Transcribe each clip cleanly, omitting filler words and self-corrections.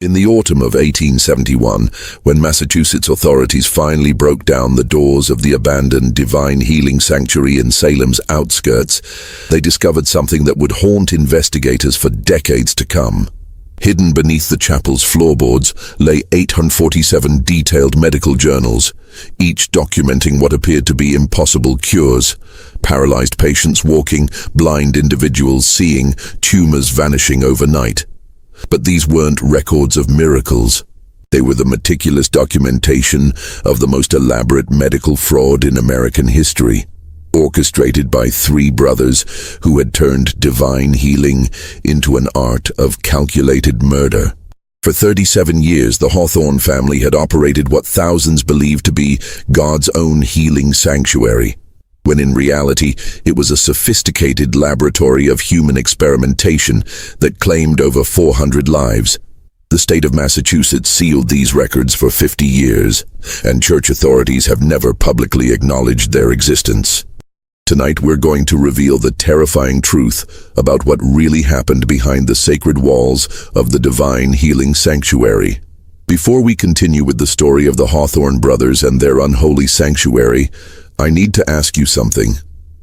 In the autumn of 1871, when Massachusetts authorities finally broke down the doors of the abandoned Divine Healing Sanctuary in Salem's outskirts, they discovered something that would haunt investigators for decades to come. Hidden beneath the chapel's floorboards lay 847 detailed medical journals, each documenting what appeared to be impossible cures: paralyzed patients walking, blind individuals seeing, tumors vanishing overnight. But these weren't records of miracles. They were the meticulous documentation of the most elaborate medical fraud in American history, orchestrated by three brothers who had turned divine healing into an art of calculated murder. For 37 years, the Hawthorne family had operated what thousands believed to be God's own healing sanctuary, when in reality it was a sophisticated laboratory of human experimentation that claimed over 400 lives. The state of Massachusetts sealed these records for 50 years, and church authorities have never publicly acknowledged their existence. Tonight we're going to reveal the terrifying truth about what really happened behind the sacred walls of the Divine Healing Sanctuary. Before we continue with the story of the Hawthorne Brothers and their unholy sanctuary, I need to ask you something.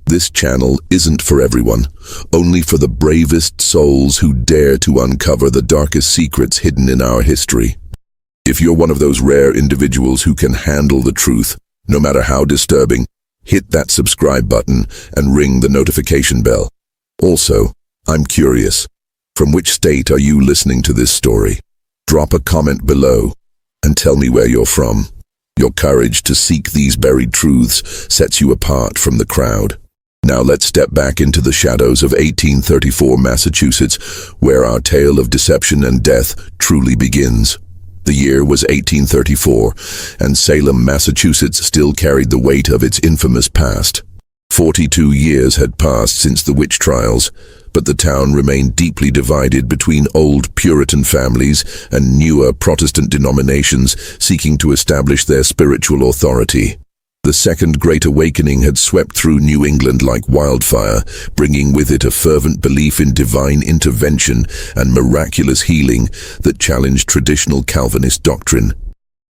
This channel isn't for everyone, only for the bravest souls who dare to uncover the darkest secrets hidden in our history. If you're one of those rare individuals who can handle the truth, no matter how disturbing, hit that subscribe button and ring the notification bell. Also, I'm curious, from which state are you listening to this story? Drop a comment below and tell me where you're from. Your courage to seek these buried truths sets you apart from the crowd. Now let's step back into the shadows of 1834 Massachusetts, where our tale of deception and death truly begins. The year was 1834, and Salem, Massachusetts still carried the weight of its infamous past. 42 years had passed since the witch trials, but the town remained deeply divided between old Puritan families and newer Protestant denominations seeking to establish their spiritual authority. The Second Great Awakening had swept through New England like wildfire, bringing with it a fervent belief in divine intervention and miraculous healing that challenged traditional Calvinist doctrine.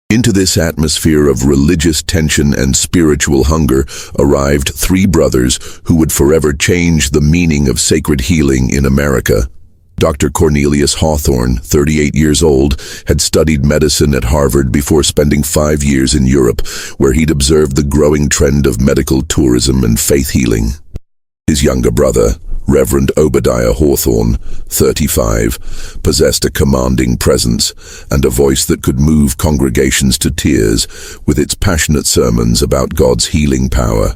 Into this atmosphere of religious tension and spiritual hunger arrived three brothers who would forever change the meaning of sacred healing in America. Dr. Cornelius Hawthorne, 38 years old, had studied medicine at Harvard before spending 5 years in Europe, where he'd observed the growing trend of medical tourism and faith healing. His younger brother, Reverend Obadiah Hawthorne, 35, possessed a commanding presence and a voice that could move congregations to tears with its passionate sermons about God's healing power.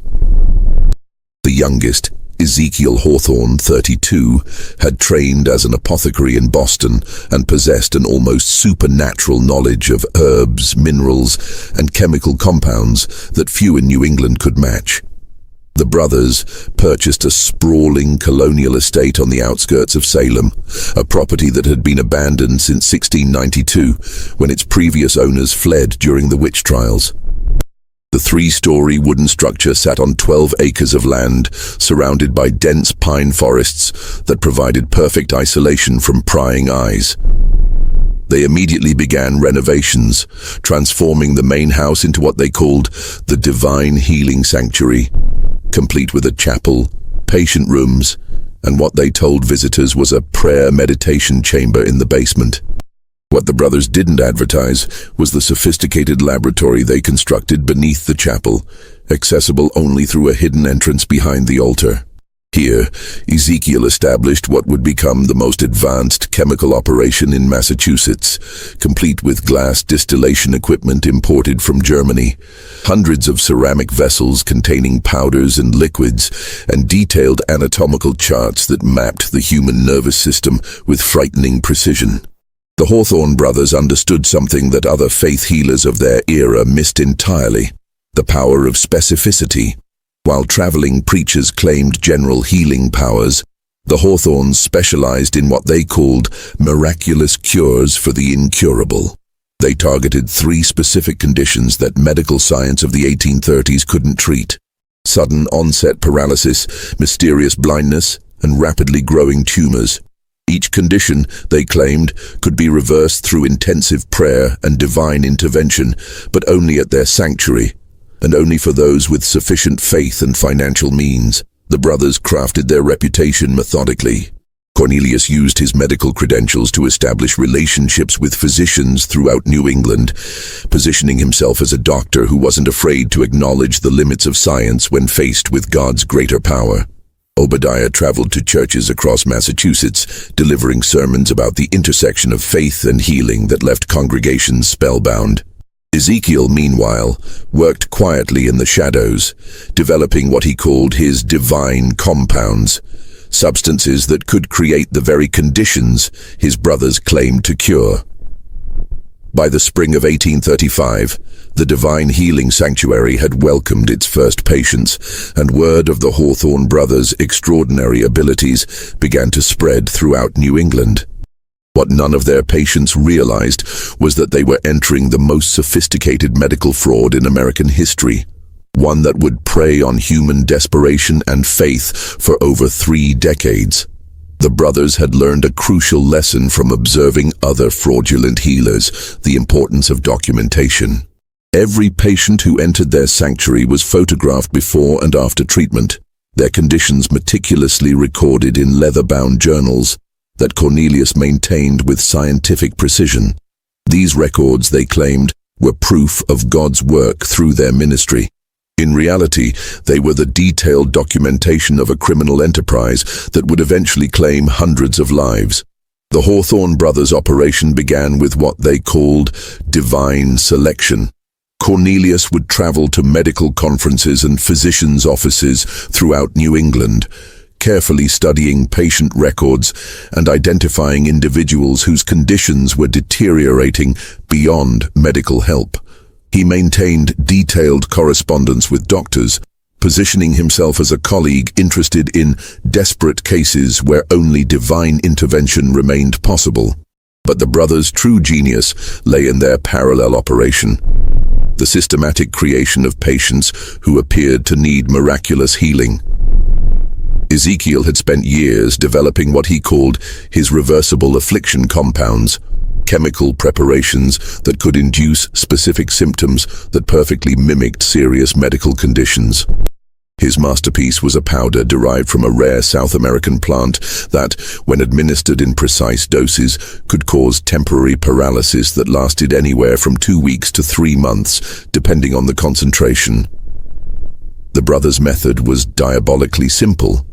The youngest, Ezekiel Hawthorne, 32, had trained as an apothecary in Boston and possessed an almost supernatural knowledge of herbs, minerals, and chemical compounds that few in New England could match. The brothers purchased a sprawling colonial estate on the outskirts of Salem, a property that had been abandoned since 1692, when its previous owners fled during the witch trials. The three-story wooden structure sat on 12 acres of land, surrounded by dense pine forests that provided perfect isolation from prying eyes. They immediately began renovations, transforming the main house into what they called the Divine Healing Sanctuary, complete with a chapel, patient rooms, and what they told visitors was a prayer meditation chamber in the basement. What the brothers didn't advertise was the sophisticated laboratory they constructed beneath the chapel, accessible only through a hidden entrance behind the altar. Here, Ezekiel established what would become the most advanced chemical operation in Massachusetts, complete with glass distillation equipment imported from Germany, hundreds of ceramic vessels containing powders and liquids, and detailed anatomical charts that mapped the human nervous system with frightening precision. The Hawthorne brothers understood something that other faith healers of their era missed entirely: the power of specificity. While traveling preachers claimed general healing powers, the Hawthornes specialized in what they called miraculous cures for the incurable. They targeted 3 specific conditions that medical science of the 1830s couldn't treat: sudden onset paralysis, mysterious blindness, and rapidly growing tumors. Each condition, they claimed, could be reversed through intensive prayer and divine intervention, but only at their sanctuary, and only for those with sufficient faith and financial means. The brothers crafted their reputation methodically. Cornelius used his medical credentials to establish relationships with physicians throughout New England, positioning himself as a doctor who wasn't afraid to acknowledge the limits of science when faced with God's greater power. Obadiah traveled to churches across Massachusetts, delivering sermons about the intersection of faith and healing that left congregations spellbound. Ezekiel, meanwhile, worked quietly in the shadows, developing what he called his divine compounds, substances that could create the very conditions his brothers claimed to cure. By the spring of 1835, the Divine Healing Sanctuary had welcomed its first patients, and word of the Hawthorne Brothers' extraordinary abilities began to spread throughout New England. What none of their patients realized was that they were entering the most sophisticated medical fraud in American history, one that would prey on human desperation and faith for over 3 decades. The brothers had learned a crucial lesson from observing other fraudulent healers: the importance of documentation. Every patient who entered their sanctuary was photographed before and after treatment, their conditions meticulously recorded in leather-bound journals that Cornelius maintained with scientific precision. These records, they claimed, were proof of God's work through their ministry. In reality, they were the detailed documentation of a criminal enterprise that would eventually claim hundreds of lives. The Hawthorne Brothers' operation began with what they called divine selection. Cornelius would travel to medical conferences and physicians' offices throughout New England, carefully studying patient records and identifying individuals whose conditions were deteriorating beyond medical help. He maintained detailed correspondence with doctors, positioning himself as a colleague interested in desperate cases where only divine intervention remained possible. But the brothers' true genius lay in their parallel operation: the systematic creation of patients who appeared to need miraculous healing. Ezekiel had spent years developing what he called his reversible affliction compounds, chemical preparations that could induce specific symptoms that perfectly mimicked serious medical conditions. His masterpiece was a powder derived from a rare South American plant that, when administered in precise doses, could cause temporary paralysis that lasted anywhere from 2 weeks to 3 months, depending on the concentration. The brothers' method was diabolically simple.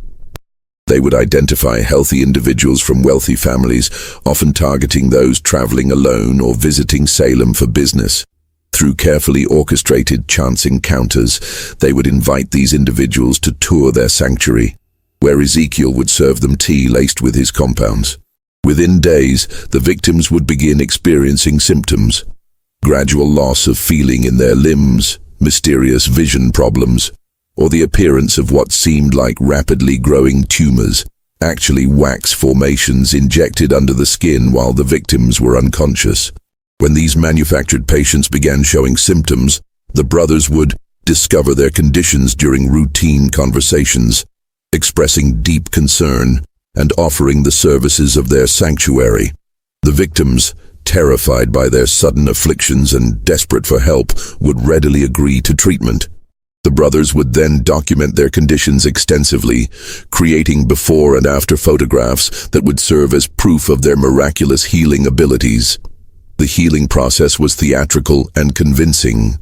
They would identify healthy individuals from wealthy families, often targeting those traveling alone or visiting Salem for business. Through carefully orchestrated chance encounters, they would invite these individuals to tour their sanctuary, where Ezekiel would serve them tea laced with his compounds. Within days, the victims would begin experiencing symptoms: gradual loss of feeling in their limbs, mysterious vision problems, or the appearance of what seemed like rapidly growing tumors, actually wax formations injected under the skin while the victims were unconscious. When these manufactured patients began showing symptoms, the brothers would discover their conditions during routine conversations, expressing deep concern and offering the services of their sanctuary. The victims, terrified by their sudden afflictions and desperate for help, would readily agree to treatment. The brothers would then document their conditions extensively, creating before and after photographs that would serve as proof of their miraculous healing abilities. The healing process was theatrical and convincing.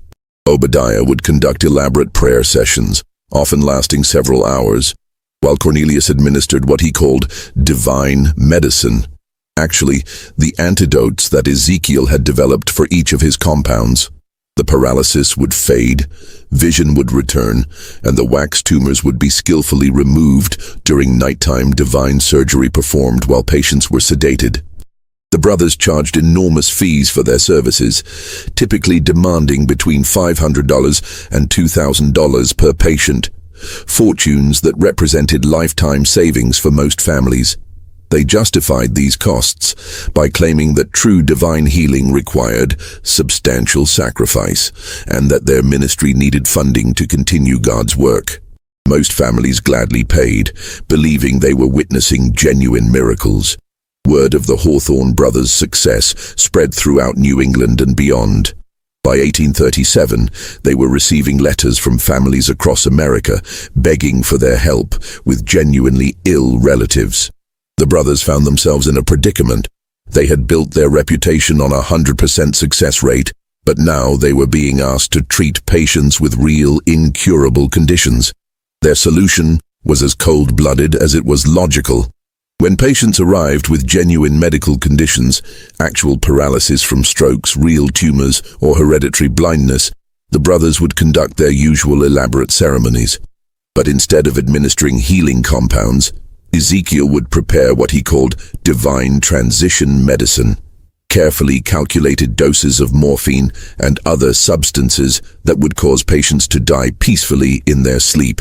Obadiah would conduct elaborate prayer sessions, often lasting several hours, while Cornelius administered what he called divine medicine, actually the antidotes that Ezekiel had developed for each of his compounds. The paralysis would fade, vision would return, and the wax tumors would be skillfully removed during nighttime divine surgery performed while patients were sedated. The brothers charged enormous fees for their services, typically demanding between $500 and $2,000 per patient, fortunes that represented lifetime savings for most families. They justified these costs by claiming that true divine healing required substantial sacrifice and that their ministry needed funding to continue God's work. Most families gladly paid, believing they were witnessing genuine miracles. Word of the Hawthorne Brothers' success spread throughout New England and beyond. By 1837, they were receiving letters from families across America begging for their help with genuinely ill relatives. The brothers found themselves in a predicament. They had built their reputation on a 100% success rate, but now they were being asked to treat patients with real, incurable conditions. Their solution was as cold-blooded as it was logical. When patients arrived with genuine medical conditions, actual paralysis from strokes, real tumors, or hereditary blindness, the brothers would conduct their usual elaborate ceremonies. But instead of administering healing compounds, Ezekiel would prepare what he called divine transition medicine, carefully calculated doses of morphine and other substances that would cause patients to die peacefully in their sleep.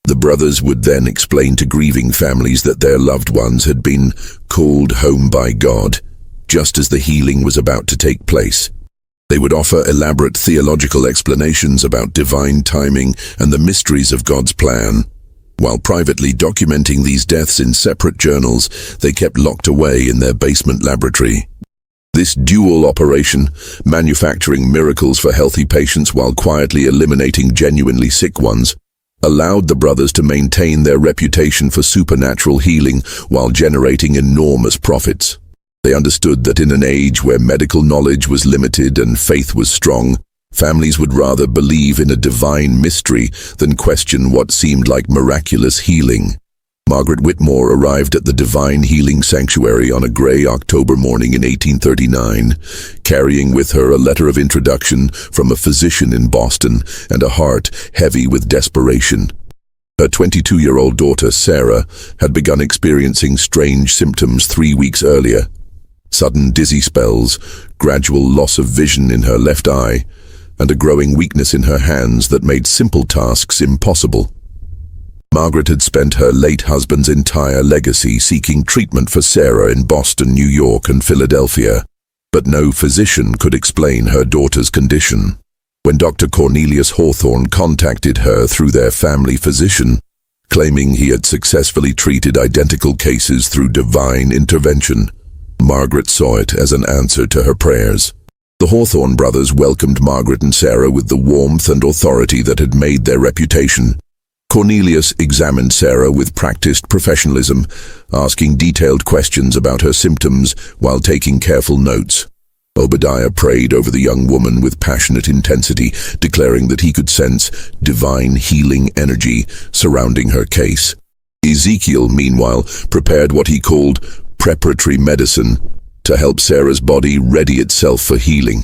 The brothers would then explain to grieving families that their loved ones had been called home by God, just as the healing was about to take place. They would offer elaborate theological explanations about divine timing and the mysteries of God's plan. While privately documenting these deaths in separate journals, they kept locked away in their basement laboratory. This dual operation, manufacturing miracles for healthy patients while quietly eliminating genuinely sick ones, allowed the brothers to maintain their reputation for supernatural healing while generating enormous profits. They understood that in an age where medical knowledge was limited and faith was strong, families would rather believe in a divine mystery than question what seemed like miraculous healing. Margaret Whitmore arrived at the Divine Healing Sanctuary on a gray October morning in 1839, carrying with her a letter of introduction from a physician in Boston and a heart heavy with desperation. Her 22-year-old daughter, Sarah, had begun experiencing strange symptoms 3 weeks earlier. Sudden dizzy spells, gradual loss of vision in her left eye, and a growing weakness in her hands that made simple tasks impossible. Margaret had spent her late husband's entire legacy seeking treatment for Sarah in Boston, New York, and Philadelphia, but no physician could explain her daughter's condition. When Dr. Cornelius Hawthorne contacted her through their family physician, claiming he had successfully treated identical cases through divine intervention, Margaret saw it as an answer to her prayers. The Hawthorne brothers welcomed Margaret and Sarah with the warmth and authority that had made their reputation. Cornelius examined Sarah with practiced professionalism, asking detailed questions about her symptoms while taking careful notes. Obadiah prayed over the young woman with passionate intensity, declaring that he could sense divine healing energy surrounding her case. Ezekiel, meanwhile, prepared what he called preparatory medicine to help Sarah's body ready itself for healing.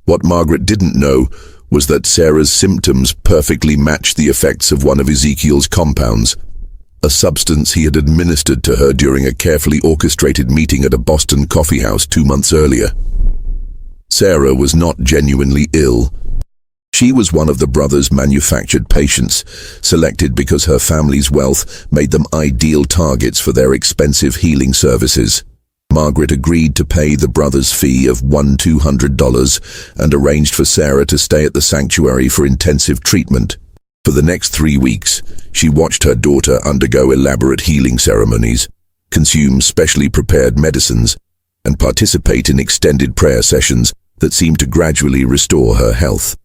What Margaret didn't know was that Sarah's symptoms perfectly matched the effects of one of Ezekiel's compounds, a substance he had administered to her during a carefully orchestrated meeting at a Boston coffeehouse 2 months earlier. Sarah was not genuinely ill. She was one of the brothers' manufactured patients, selected because her family's wealth made them ideal targets for their expensive healing services. Margaret agreed to pay the brothers' fee of $200 and arranged for Sarah to stay at the sanctuary for intensive treatment. For the next 3 weeks, she watched her daughter undergo elaborate healing ceremonies, consume specially prepared medicines, and participate in extended prayer sessions that seemed to gradually restore her health.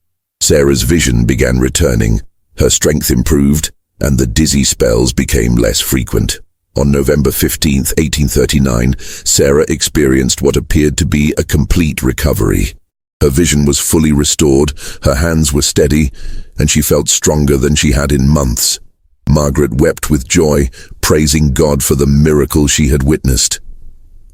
Sarah's vision began returning, her strength improved, and the dizzy spells became less frequent. On November 15, 1839, Sarah experienced what appeared to be a complete recovery. Her vision was fully restored, her hands were steady, and she felt stronger than she had in months. Margaret wept with joy, praising God for the miracle she had witnessed.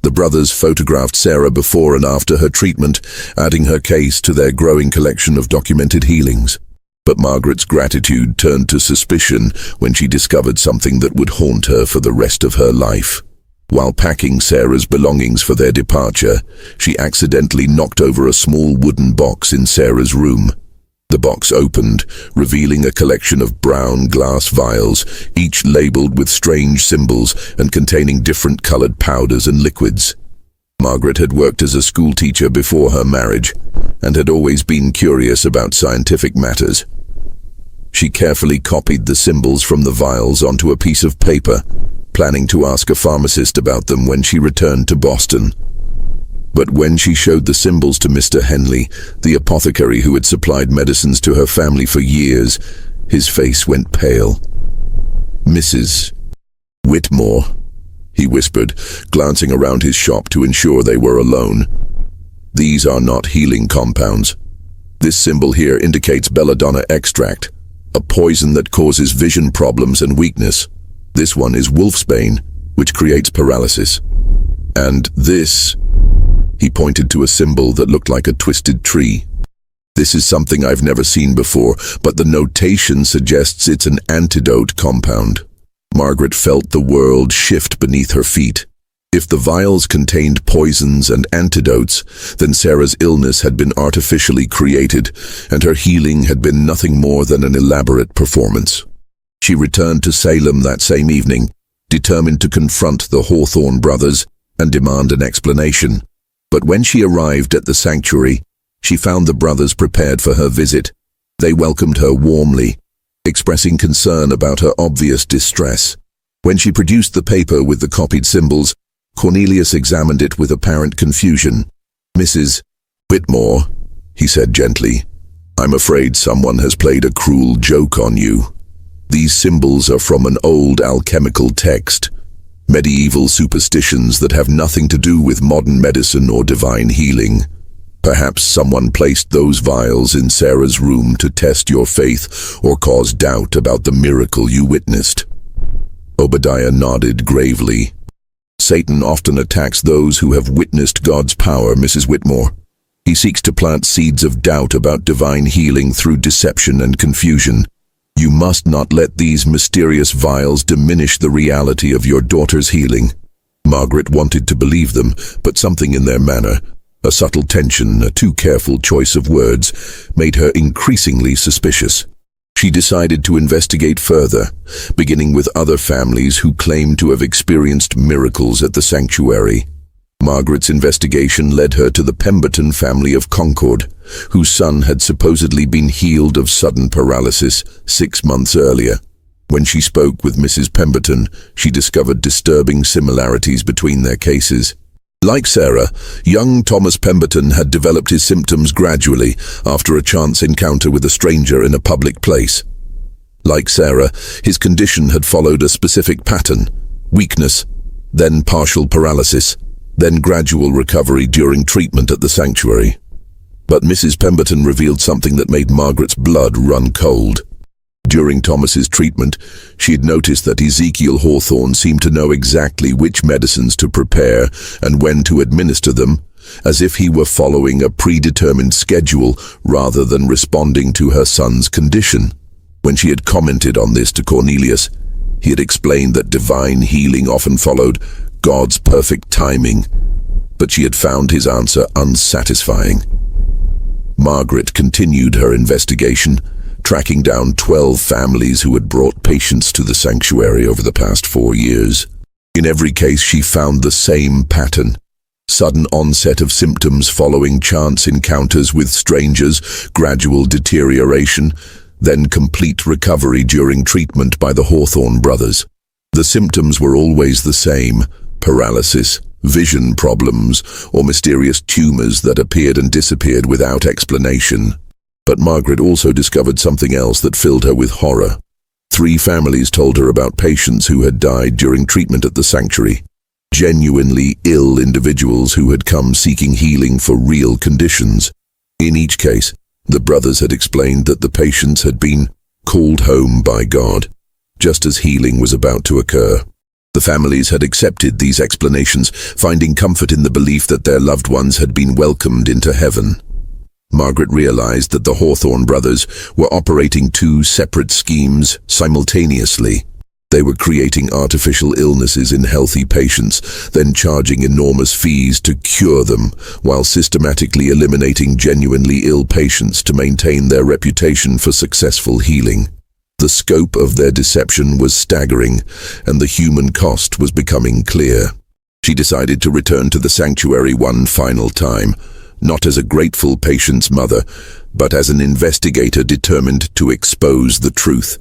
The brothers photographed Sarah before and after her treatment, adding her case to their growing collection of documented healings. But Margaret's gratitude turned to suspicion when she discovered something that would haunt her for the rest of her life. While packing Sarah's belongings for their departure, she accidentally knocked over a small wooden box in Sarah's room. The box opened, revealing a collection of brown glass vials, each labeled with strange symbols and containing different colored powders and liquids. Margaret had worked as a schoolteacher before her marriage and had always been curious about scientific matters. She carefully copied the symbols from the vials onto a piece of paper, planning to ask a pharmacist about them when she returned to Boston. But when she showed the symbols to Mr. Henley, the apothecary who had supplied medicines to her family for years, his face went pale. "Mrs. Whitmore," he whispered, glancing around his shop to ensure they were alone. "These are not healing compounds. This symbol here indicates belladonna extract, a poison that causes vision problems and weakness. This one is wolfsbane, which creates paralysis. And this," he pointed to a symbol that looked like a twisted tree. "This is something I've never seen before, but the notation suggests it's an antidote compound." Margaret felt the world shift beneath her feet. If the vials contained poisons and antidotes, then Sarah's illness had been artificially created, and her healing had been nothing more than an elaborate performance. She returned to Salem that same evening, determined to confront the Hawthorne brothers and demand an explanation. But when she arrived at the sanctuary, she found the brothers prepared for her visit. They welcomed her warmly, expressing concern about her obvious distress. When she produced the paper with the copied symbols, Cornelius examined it with apparent confusion. "Mrs. Whitmore," he said gently, "I'm afraid someone has played a cruel joke on you. These symbols are from an old alchemical text, medieval superstitions that have nothing to do with modern medicine or divine healing. Perhaps someone placed those vials in Sarah's room to test your faith or cause doubt about the miracle you witnessed." Obadiah nodded gravely. "Satan often attacks those who have witnessed God's power, Mrs. Whitmore. He seeks to plant seeds of doubt about divine healing through deception and confusion. You must not let these mysterious vials diminish the reality of your daughter's healing." Margaret wanted to believe them, but something in their manner, a subtle tension, a too careful choice of words, made her increasingly suspicious. She decided to investigate further, beginning with other families who claimed to have experienced miracles at the sanctuary. Margaret's investigation led her to the Pemberton family of Concord, whose son had supposedly been healed of sudden paralysis 6 months earlier. When she spoke with Mrs. Pemberton, she discovered disturbing similarities between their cases. Like Sarah, young Thomas Pemberton had developed his symptoms gradually after a chance encounter with a stranger in a public place. Like Sarah, his condition had followed a specific pattern: weakness, then partial paralysis, then gradual recovery during treatment at the sanctuary. But Mrs. Pemberton revealed something that made Margaret's blood run cold. During Thomas's treatment, she had noticed that Ezekiel Hawthorne seemed to know exactly which medicines to prepare and when to administer them, as if he were following a predetermined schedule rather than responding to her son's condition. When she had commented on this to Cornelius, he had explained that divine healing often followed God's perfect timing, but she had found his answer unsatisfying. Margaret continued her investigation, tracking down 12 families who had brought patients to the sanctuary over the past 4 years. In every case, she found the same pattern: sudden onset of symptoms following chance encounters with strangers, gradual deterioration, then complete recovery during treatment by the Hawthorne brothers. The symptoms were always the same: paralysis, vision problems, or mysterious tumors that appeared and disappeared without explanation. But Margaret also discovered something else that filled her with horror. 3 families told her about patients who had died during treatment at the sanctuary. Genuinely ill individuals who had come seeking healing for real conditions. In each case, the brothers had explained that the patients had been called home by God, just as healing was about to occur. The families had accepted these explanations, finding comfort in the belief that their loved ones had been welcomed into heaven. Margaret realized that the Hawthorne brothers were operating 2 separate schemes simultaneously. They were creating artificial illnesses in healthy patients, then charging enormous fees to cure them, while systematically eliminating genuinely ill patients to maintain their reputation for successful healing. The scope of their deception was staggering, and the human cost was becoming clear. She decided to return to the sanctuary one final time, not as a grateful patient's mother, but as an investigator determined to expose the truth.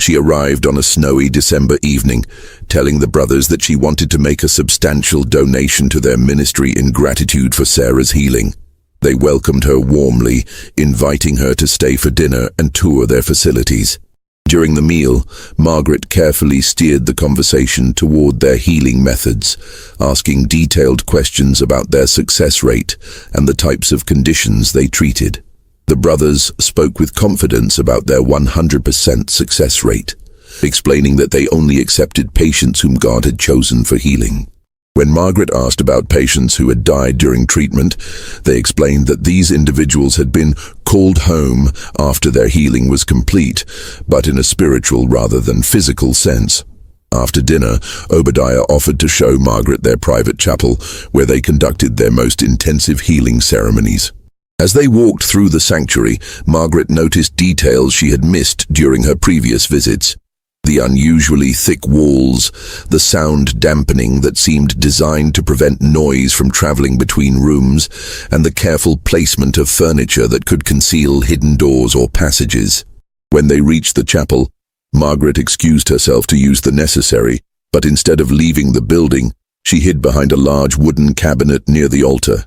She arrived on a snowy December evening, telling the brothers that she wanted to make a substantial donation to their ministry in gratitude for Sarah's healing. They welcomed her warmly, inviting her to stay for dinner and tour their facilities. During the meal, Margaret carefully steered the conversation toward their healing methods, asking detailed questions about their success rate and the types of conditions they treated. The brothers spoke with confidence about their 100% success rate, explaining that they only accepted patients whom God had chosen for healing. When Margaret asked about patients who had died during treatment, they explained that these individuals had been called home after their healing was complete, but in a spiritual rather than physical sense. After dinner, Obadiah offered to show Margaret their private chapel, where they conducted their most intensive healing ceremonies. As they walked through the sanctuary, Margaret noticed details she had missed during her previous visits. The unusually thick walls, the sound dampening that seemed designed to prevent noise from traveling between rooms, and the careful placement of furniture that could conceal hidden doors or passages. When they reached the chapel, Margaret excused herself to use the necessary, but instead of leaving the building, she hid behind a large wooden cabinet near the altar.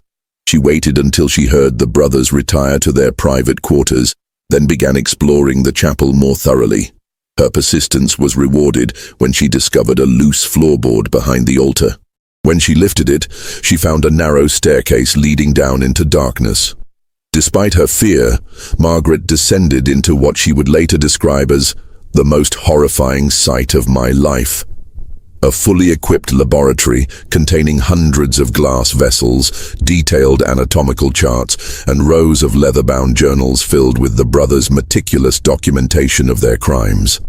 She waited until she heard the brothers retire to their private quarters, then began exploring the chapel more thoroughly. Her persistence was rewarded when she discovered a loose floorboard behind the altar. When she lifted it, she found a narrow staircase leading down into darkness. Despite her fear, Margaret descended into what she would later describe as the most horrifying sight of my life. A fully equipped laboratory containing hundreds of glass vessels, detailed anatomical charts, and rows of leather-bound journals filled with the brothers' meticulous documentation of their crimes.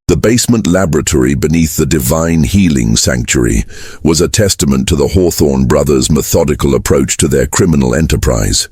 The basement laboratory beneath the Divine Healing Sanctuary was a testament to the Hawthorne Brothers' methodical approach to their criminal enterprise.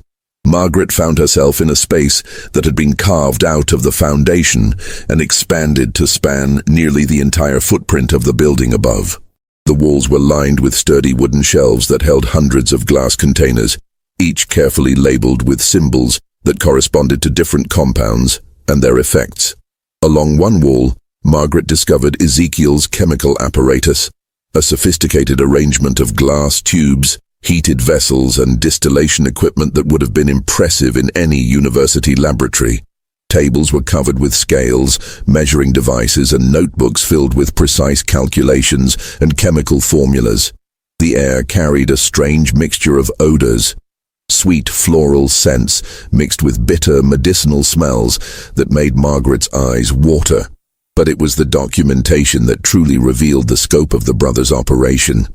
Margaret found herself in a space that had been carved out of the foundation and expanded to span nearly the entire footprint of the building above. The walls were lined with sturdy wooden shelves that held hundreds of glass containers, each carefully labeled with symbols that corresponded to different compounds and their effects. Along one wall, Margaret discovered Ezekiel's chemical apparatus, a sophisticated arrangement of glass tubes, heated vessels, and distillation equipment that would have been impressive in any university laboratory. Tables were covered with scales, measuring devices, and notebooks filled with precise calculations and chemical formulas. The air carried a strange mixture of odors, sweet floral scents mixed with bitter medicinal smells that made Margaret's eyes water. But it was the documentation that truly revealed the scope of the brothers' operation.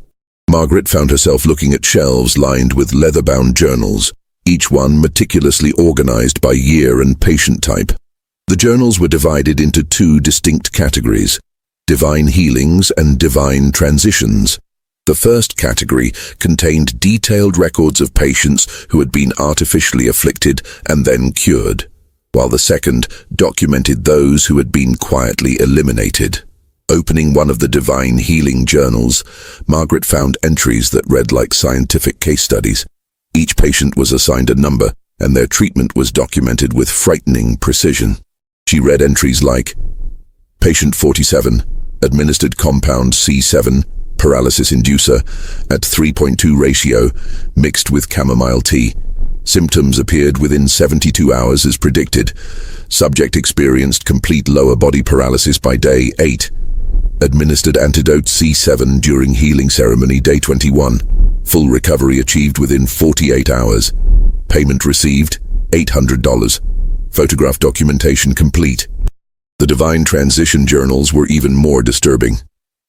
Margaret found herself looking at shelves lined with leather-bound journals, each one meticulously organized by year and patient type. The journals were divided into two distinct categories: divine healings and divine transitions. The first category contained detailed records of patients who had been artificially afflicted and then cured, while the second documented those who had been quietly eliminated. Opening one of the divine healing journals, Margaret found entries that read like scientific case studies. Each patient was assigned a number, and their treatment was documented with frightening precision. She read entries like, Patient 47, administered compound C7, paralysis inducer, at 3.2 ratio, mixed with chamomile tea. Symptoms appeared within 72 hours as predicted. Subject experienced complete lower body paralysis by day 8. Administered antidote C7 during healing ceremony day 21. Full recovery achieved within 48 hours. Payment received, $800. Photograph documentation complete. The Divine Transition journals were even more disturbing.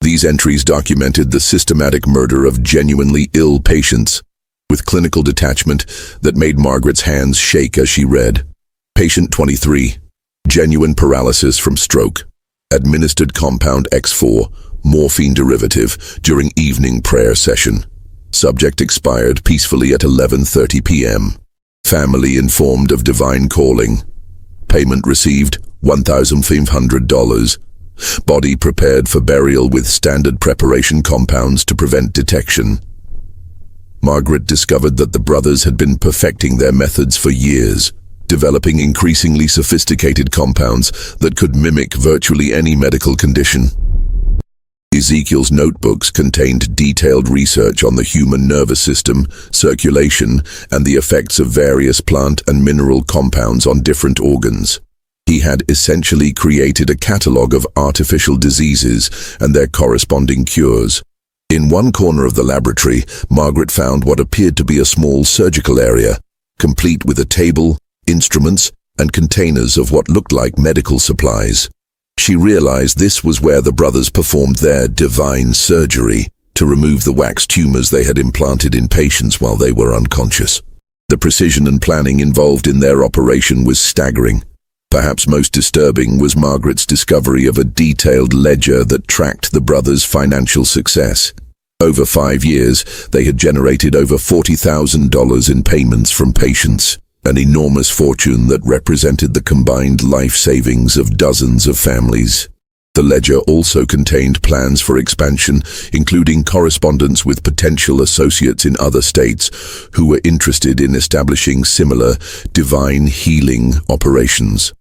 These entries documented the systematic murder of genuinely ill patients, with clinical detachment that made Margaret's hands shake as she read. Patient 23, genuine paralysis from stroke. Administered compound X4, morphine derivative, during evening prayer session. Subject expired peacefully at 11:30 p.m. Family informed of divine calling. Payment received, $1,500. Body prepared for burial with standard preparation compounds to prevent detection. Margaret discovered that the brothers had been perfecting their methods for years. developing increasingly sophisticated compounds that could mimic virtually any medical condition. Ezekiel's notebooks contained detailed research on the human nervous system, circulation, and the effects of various plant and mineral compounds on different organs. He had essentially created a catalogue of artificial diseases and their corresponding cures. In one corner of the laboratory, Margaret found what appeared to be a small surgical area, complete with a table, instruments, and containers of what looked like medical supplies. She realized this was where the brothers performed their divine surgery to remove the wax tumors they had implanted in patients while they were unconscious. The precision and planning involved in their operation was staggering. Perhaps most disturbing was Margaret's discovery of a detailed ledger that tracked the brothers' financial success. Over 5 years, they had generated over $40,000 in payments from patients, an enormous fortune that represented the combined life savings of dozens of families. The ledger also contained plans for expansion, including correspondence with potential associates in other states who were interested in establishing similar divine healing operations.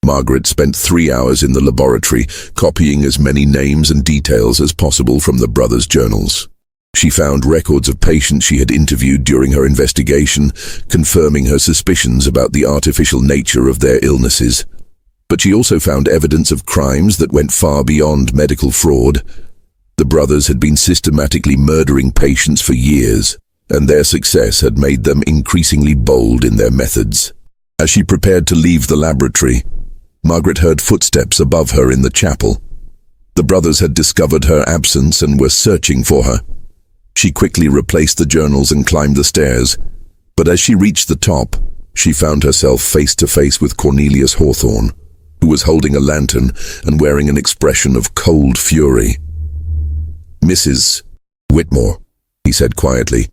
Margaret spent 3 hours in the laboratory, copying as many names and details as possible from the brothers' journals. She found records of patients she had interviewed during her investigation, confirming her suspicions about the artificial nature of their illnesses. But she also found evidence of crimes that went far beyond medical fraud. The brothers had been systematically murdering patients for years, and their success had made them increasingly bold in their methods. As she prepared to leave the laboratory, Margaret heard footsteps above her in the chapel. The brothers had discovered her absence and were searching for her. She quickly replaced the journals and climbed the stairs, but as she reached the top, she found herself face to face with Cornelius Hawthorne, who was holding a lantern and wearing an expression of cold fury. "Mrs. Whitmore," he said quietly,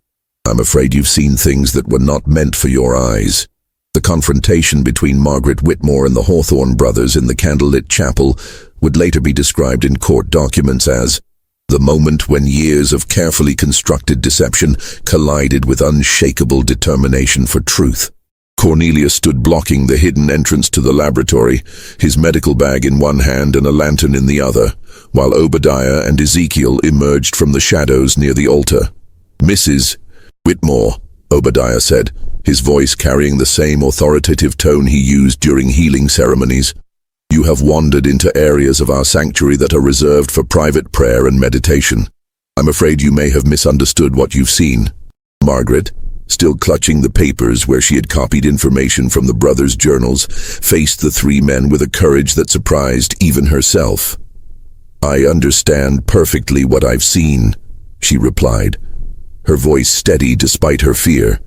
"I'm afraid you've seen things that were not meant for your eyes." The confrontation between Margaret Whitmore and the Hawthorne brothers in the candlelit chapel would later be described in court documents as the moment when years of carefully constructed deception collided with unshakable determination for truth. Cornelius stood blocking the hidden entrance to the laboratory, his medical bag in one hand and a lantern in the other, while Obadiah and Ezekiel emerged from the shadows near the altar. "Mrs. Whitmore," Obadiah said, his voice carrying the same authoritative tone he used during healing ceremonies, "you have wandered into areas of our sanctuary that are reserved for private prayer and meditation. I'm afraid you may have misunderstood what you've seen." Margaret, still clutching the papers where she had copied information from the brothers' journals, faced the 3 men with a courage that surprised even herself. "I understand perfectly what I've seen," she replied, her voice steady despite her fear.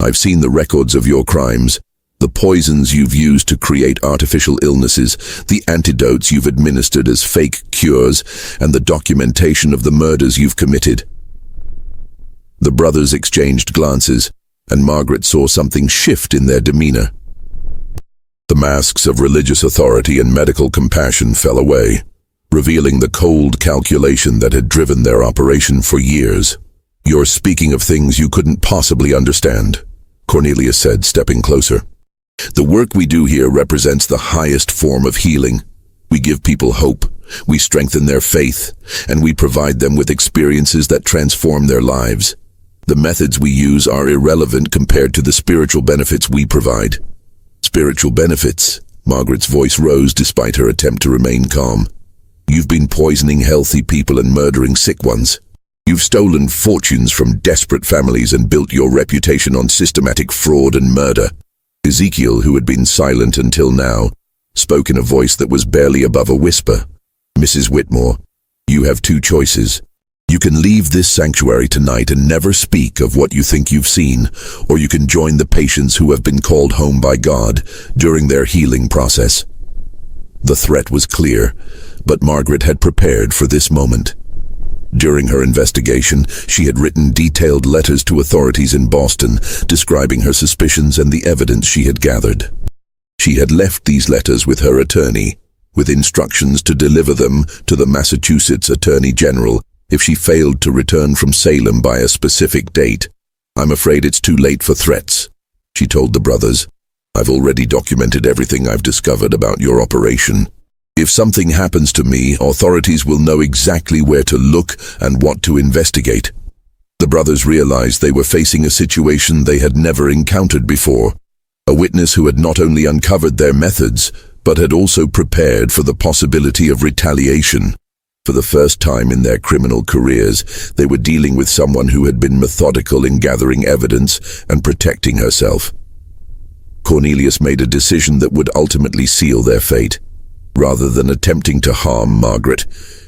"I've seen the records of your crimes, the poisons you've used to create artificial illnesses, the antidotes you've administered as fake cures, and the documentation of the murders you've committed." The brothers exchanged glances, and Margaret saw something shift in their demeanor. The masks of religious authority and medical compassion fell away, revealing the cold calculation that had driven their operation for years. "You're speaking of things you couldn't possibly understand," Cornelius said, stepping closer. "The work we do here represents the highest form of healing. We give people hope, we strengthen their faith, and we provide them with experiences that transform their lives. The methods we use are irrelevant compared to the spiritual benefits we provide." "Spiritual benefits?" Margaret's voice rose despite her attempt to remain calm. "You've been poisoning healthy people and murdering sick ones. You've stolen fortunes from desperate families and built your reputation on systematic fraud and murder." Ezekiel, who had been silent until now, spoke in a voice that was barely above a whisper. "Mrs. Whitmore, you have 2 choices. You can leave this sanctuary tonight and never speak of what you think you've seen, or you can join the patients who have been called home by God during their healing process." The threat was clear, but Margaret had prepared for this moment. During her investigation, she had written detailed letters to authorities in Boston, describing her suspicions and the evidence she had gathered. She had left these letters with her attorney, with instructions to deliver them to the Massachusetts Attorney General if she failed to return from Salem by a specific date. "I'm afraid it's too late for threats," she told the brothers. I've already documented everything I've discovered about your operation. If something happens to me, authorities will know exactly where to look and what to investigate. The brothers realized they were facing a situation they had never encountered before. A witness who had not only uncovered their methods, but had also prepared for the possibility of retaliation. For the first time in their criminal careers, they were dealing with someone who had been methodical in gathering evidence and protecting herself. Cornelius made a decision that would ultimately seal their fate. Rather than attempting to harm Margaret,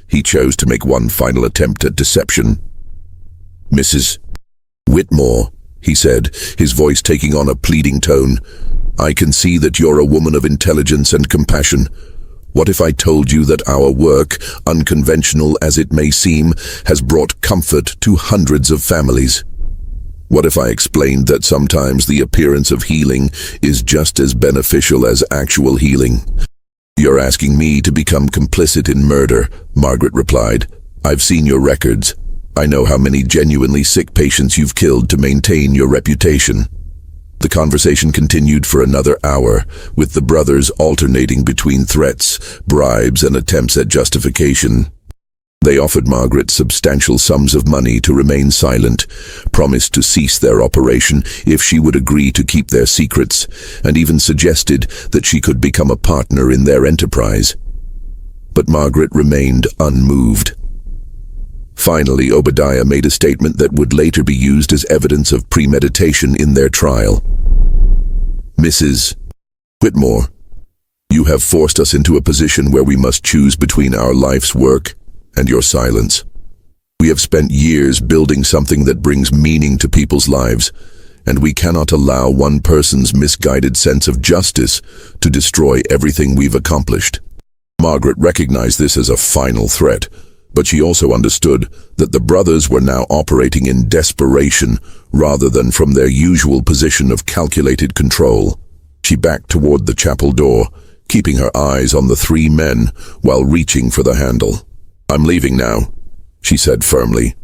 he chose to make one final attempt at deception. "Mrs. Whitmore," he said, his voice taking on a pleading tone, "I can see that you're a woman of intelligence and compassion. What if I told you that our work, unconventional as it may seem, has brought comfort to hundreds of families? What if I explained that sometimes the appearance of healing is just as beneficial as actual healing?" "You're asking me to become complicit in murder," Margaret replied. "I've seen your records. I know how many genuinely sick patients you've killed to maintain your reputation." The conversation continued for another hour, with the brothers alternating between threats, bribes, and attempts at justification. They offered Margaret substantial sums of money to remain silent, promised to cease their operation if she would agree to keep their secrets, and even suggested that she could become a partner in their enterprise. But Margaret remained unmoved. Finally, Obadiah made a statement that would later be used as evidence of premeditation in their trial. "Mrs. Whitmore, you have forced us into a position where we must choose between our life's work and your silence. We have spent years building something that brings meaning to people's lives, and we cannot allow one person's misguided sense of justice to destroy everything we've accomplished." Margaret recognized this as a final threat, but she also understood that the brothers were now operating in desperation rather than from their usual position of calculated control. She backed toward the chapel door, keeping her eyes on the three men while reaching for the handle. "I'm leaving now," she said firmly,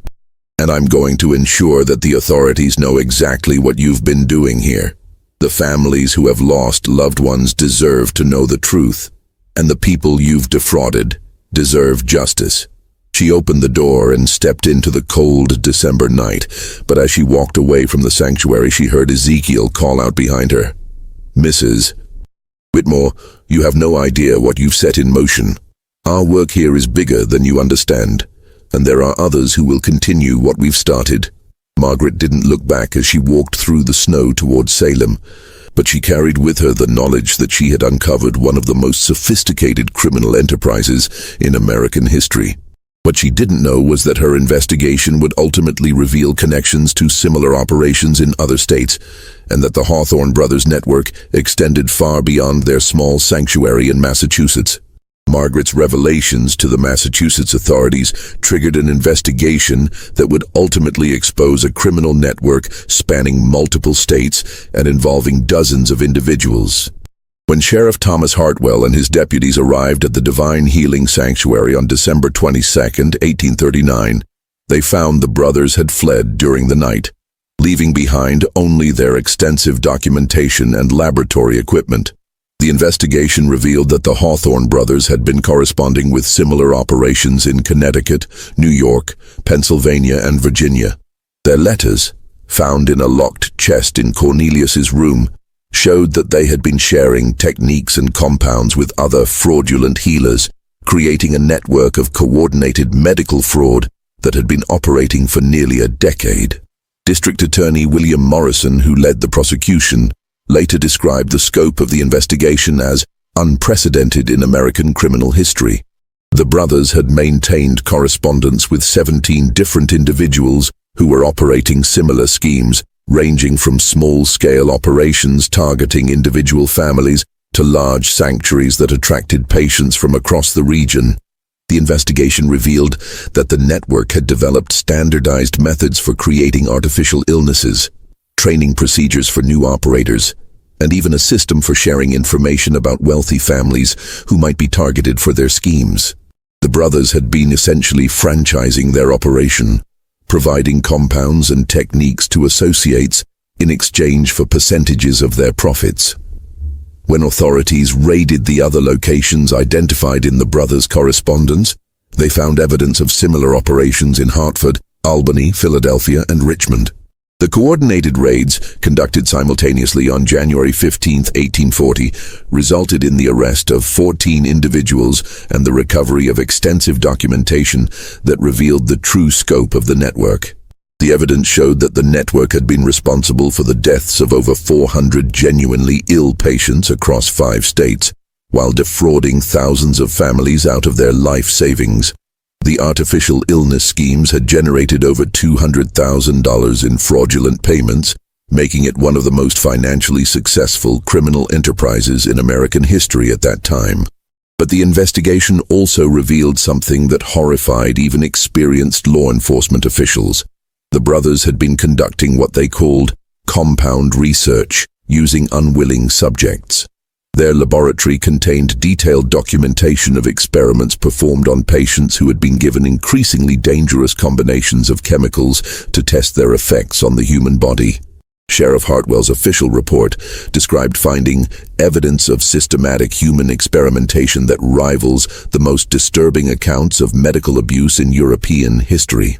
"and I'm going to ensure that the authorities know exactly what you've been doing here. The families who have lost loved ones deserve to know the truth, and the people you've defrauded deserve justice." She opened the door and stepped into the cold December night, but as she walked away from the sanctuary, she heard Ezekiel call out behind her, "Mrs. Whitmore, you have no idea what you've set in motion. Our work here is bigger than you understand, and there are others who will continue what we've started." Margaret didn't look back as she walked through the snow towards Salem, but she carried with her the knowledge that she had uncovered one of the most sophisticated criminal enterprises in American history. What she didn't know was that her investigation would ultimately reveal connections to similar operations in other states, and that the Hawthorne Brothers network extended far beyond their small sanctuary in Massachusetts. Margaret's revelations to the Massachusetts authorities triggered an investigation that would ultimately expose a criminal network spanning multiple states and involving dozens of individuals. When Sheriff Thomas Hartwell and his deputies arrived at the Divine Healing Sanctuary on December 22, 1839, they found the brothers had fled during the night, leaving behind only their extensive documentation and laboratory equipment. The investigation revealed that the Hawthorne brothers had been corresponding with similar operations in Connecticut, New York, Pennsylvania, and Virginia. Their letters, found in a locked chest in Cornelius's room, showed that they had been sharing techniques and compounds with other fraudulent healers, creating a network of coordinated medical fraud that had been operating for nearly a decade. District Attorney William Morrison, who led the prosecution, later described the scope of the investigation as unprecedented in American criminal history. The brothers had maintained correspondence with 17 different individuals who were operating similar schemes, ranging from small-scale operations targeting individual families to large sanctuaries that attracted patients from across the region. The investigation revealed that the network had developed standardized methods for creating artificial illnesses, training procedures for new operators, and even a system for sharing information about wealthy families who might be targeted for their schemes. The brothers had been essentially franchising their operation, providing compounds and techniques to associates in exchange for percentages of their profits. When authorities raided the other locations identified in the brothers' correspondence, they found evidence of similar operations in Hartford, Albany, Philadelphia, and Richmond. The coordinated raids, conducted simultaneously on January 15, 1840, resulted in the arrest of 14 individuals and the recovery of extensive documentation that revealed the true scope of the network. The evidence showed that the network had been responsible for the deaths of over 400 genuinely ill patients across 5 states, while defrauding thousands of families out of their life savings. The artificial illness schemes had generated over $200,000 in fraudulent payments, making it one of the most financially successful criminal enterprises in American history at that time. But the investigation also revealed something that horrified even experienced law enforcement officials. The brothers had been conducting what they called compound research, using unwilling subjects. Their laboratory contained detailed documentation of experiments performed on patients who had been given increasingly dangerous combinations of chemicals to test their effects on the human body. Sheriff Hartwell's official report described finding evidence of systematic human experimentation that rivals the most disturbing accounts of medical abuse in European history.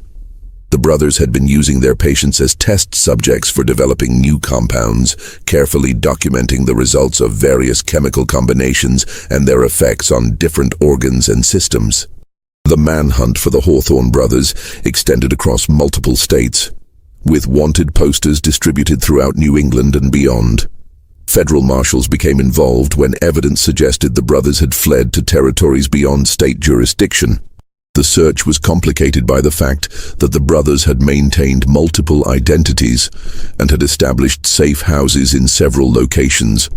The brothers had been using their patients as test subjects for developing new compounds, carefully documenting the results of various chemical combinations and their effects on different organs and systems. The manhunt for the Hawthorne brothers extended across multiple states, with wanted posters distributed throughout New England and beyond. Federal marshals became involved when evidence suggested the brothers had fled to territories beyond state jurisdiction. The search was complicated by the fact that the brothers had maintained multiple identities and had established safe houses in several locations.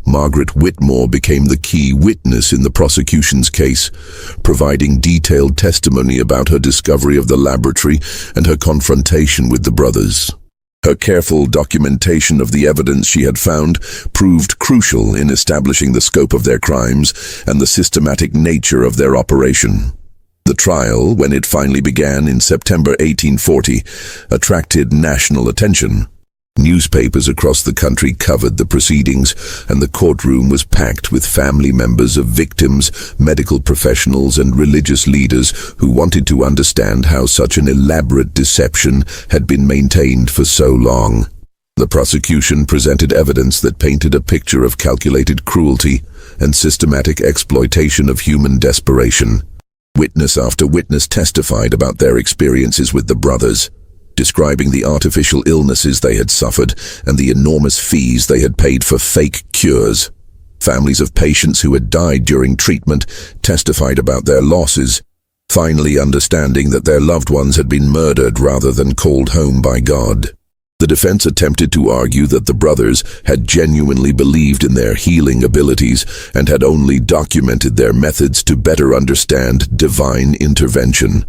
Margaret Whitmore became the key witness in the prosecution's case, providing detailed testimony about her discovery of the laboratory and her confrontation with the brothers. Her careful documentation of the evidence she had found proved crucial in establishing the scope of their crimes and the systematic nature of their operation. The trial, when it finally began in September 1840, attracted national attention. Newspapers across the country covered the proceedings, and the courtroom was packed with family members of victims, medical professionals, and religious leaders who wanted to understand how such an elaborate deception had been maintained for so long. The prosecution presented evidence that painted a picture of calculated cruelty and systematic exploitation of human desperation. Witness after witness testified about their experiences with the brothers, describing the artificial illnesses they had suffered and the enormous fees they had paid for fake cures. Families of patients who had died during treatment testified about their losses, finally understanding that their loved ones had been murdered rather than called home by God. The defense attempted to argue that the brothers had genuinely believed in their healing abilities and had only documented their methods to better understand divine intervention.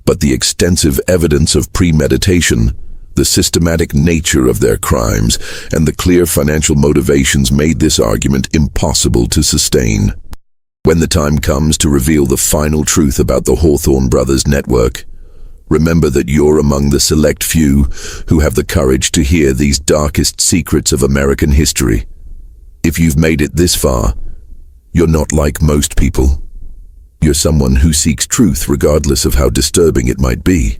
But the extensive evidence of premeditation, the systematic nature of their crimes, and the clear financial motivations made this argument impossible to sustain. When the time comes to reveal the final truth about the Hawthorne Brothers network, remember that you're among the select few who have the courage to hear these darkest secrets of American history. If you've made it this far, you're not like most people. You're someone who seeks truth regardless of how disturbing it might be.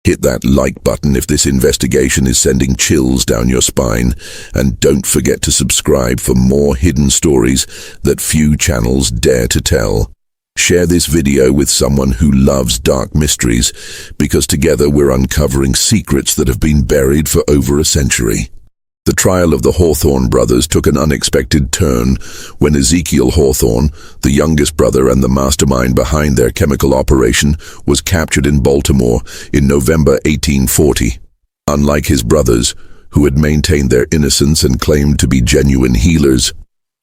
Hit that like button if this investigation is sending chills down your spine, and don't forget to subscribe for more hidden stories that few channels dare to tell. Share this video with someone who loves dark mysteries, because together we're uncovering secrets that have been buried for over a century. The trial of the Hawthorne brothers took an unexpected turn when Ezekiel Hawthorne, the youngest brother and the mastermind behind their chemical operation, was captured in Baltimore in November 1840. Unlike his brothers, who had maintained their innocence and claimed to be genuine healers,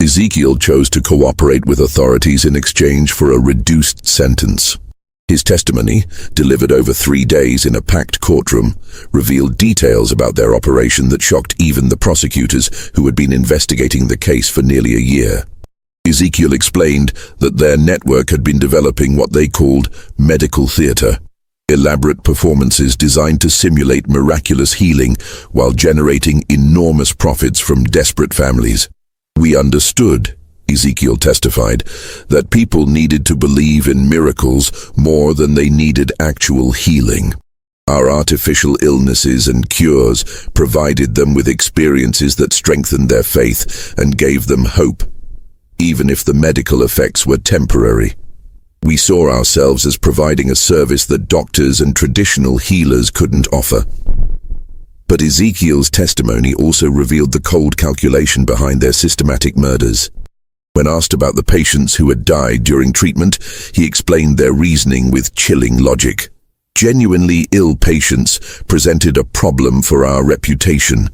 Ezekiel chose to cooperate with authorities in exchange for a reduced sentence. His testimony, delivered over 3 days in a packed courtroom, revealed details about their operation that shocked even the prosecutors who had been investigating the case for nearly a year. Ezekiel explained that their network had been developing what they called medical theater, elaborate performances designed to simulate miraculous healing while generating enormous profits from desperate families. We understood, Ezekiel testified, that people needed to believe in miracles more than they needed actual healing. Our artificial illnesses and cures provided them with experiences that strengthened their faith and gave them hope, even if the medical effects were temporary. We saw ourselves as providing a service that doctors and traditional healers couldn't offer. But Ezekiel's testimony also revealed the cold calculation behind their systematic murders. When asked about the patients who had died during treatment, he explained their reasoning with chilling logic. Genuinely ill patients presented a problem for our reputation.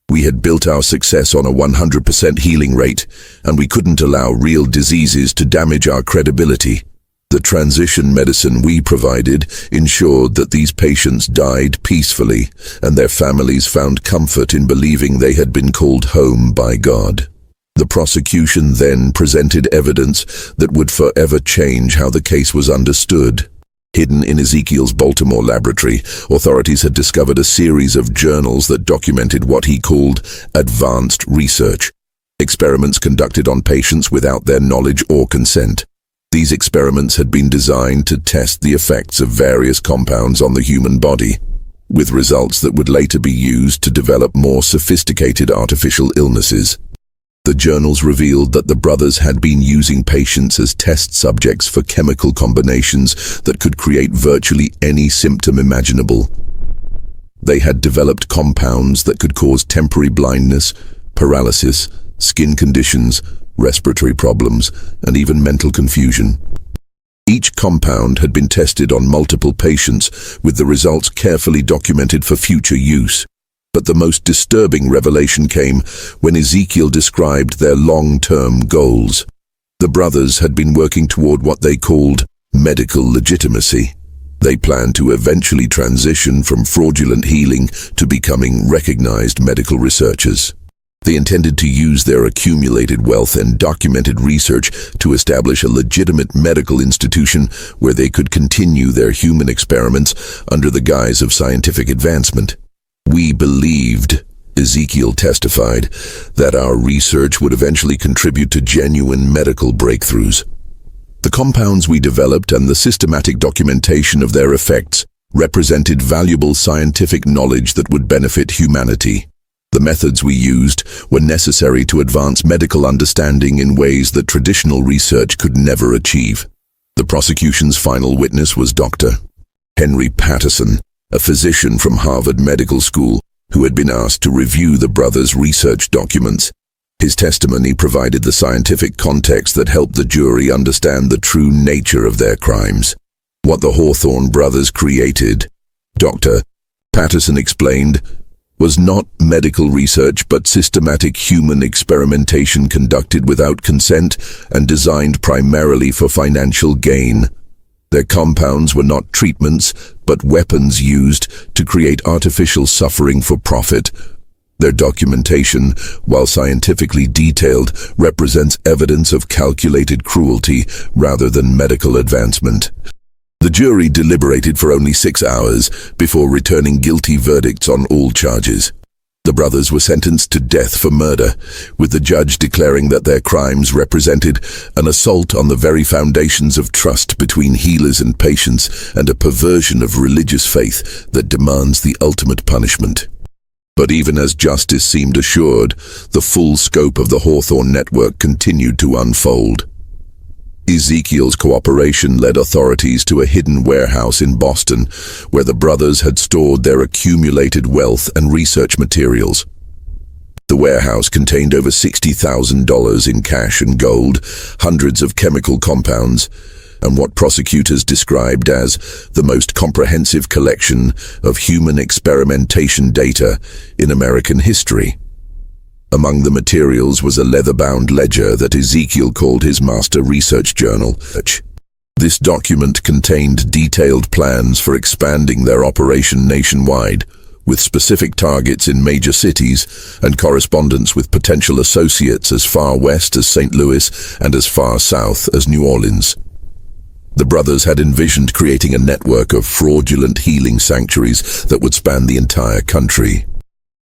We had built our success on a 100% healing rate, and we couldn't allow real diseases to damage our credibility. The transition medicine we provided ensured that these patients died peacefully, and their families found comfort in believing they had been called home by God. The prosecution then presented evidence that would forever change how the case was understood. Hidden in Ezekiel's Baltimore laboratory, authorities had discovered a series of journals that documented what he called advanced research, experiments conducted on patients without their knowledge or consent. These experiments had been designed to test the effects of various compounds on the human body, with results that would later be used to develop more sophisticated artificial illnesses. The journals revealed that the brothers had been using patients as test subjects for chemical combinations that could create virtually any symptom imaginable. They had developed compounds that could cause temporary blindness, paralysis, skin conditions, respiratory problems, and even mental confusion. Each compound had been tested on multiple patients, with the results carefully documented for future use. But the most disturbing revelation came when Ezekiel described their long-term goals. The brothers had been working toward what they called medical legitimacy. They planned to eventually transition from fraudulent healing to becoming recognized medical researchers. They intended to use their accumulated wealth and documented research to establish a legitimate medical institution where they could continue their human experiments under the guise of scientific advancement. We believed, Ezekiel testified, that our research would eventually contribute to genuine medical breakthroughs. The compounds we developed and the systematic documentation of their effects represented valuable scientific knowledge that would benefit humanity. The methods we used were necessary to advance medical understanding in ways that traditional research could never achieve. The prosecution's final witness was Dr. Henry Patterson, a physician from Harvard Medical School who had been asked to review the brothers' research documents. His testimony provided the scientific context that helped the jury understand the true nature of their crimes. What the Hawthorne brothers created, Dr. Patterson explained, was not medical research but systematic human experimentation conducted without consent and designed primarily for financial gain. Their compounds were not treatments, but weapons used to create artificial suffering for profit. Their documentation, while scientifically detailed, represents evidence of calculated cruelty rather than medical advancement. The jury deliberated for only 6 hours before returning guilty verdicts on all charges. The brothers were sentenced to death for murder, with the judge declaring that their crimes represented an assault on the very foundations of trust between healers and patients and a perversion of religious faith that demands the ultimate punishment. But even as justice seemed assured, the full scope of the Hawthorne network continued to unfold. Ezekiel's cooperation led authorities to a hidden warehouse in Boston, where the brothers had stored their accumulated wealth and research materials. The warehouse contained over $60,000 in cash and gold, hundreds of chemical compounds, and what prosecutors described as the most comprehensive collection of human experimentation data in American history. Among the materials was a leather-bound ledger that Ezekiel called his master research journal. This document contained detailed plans for expanding their operation nationwide, with specific targets in major cities and correspondence with potential associates as far west as St. Louis and as far south as New Orleans. The brothers had envisioned creating a network of fraudulent healing sanctuaries that would span the entire country.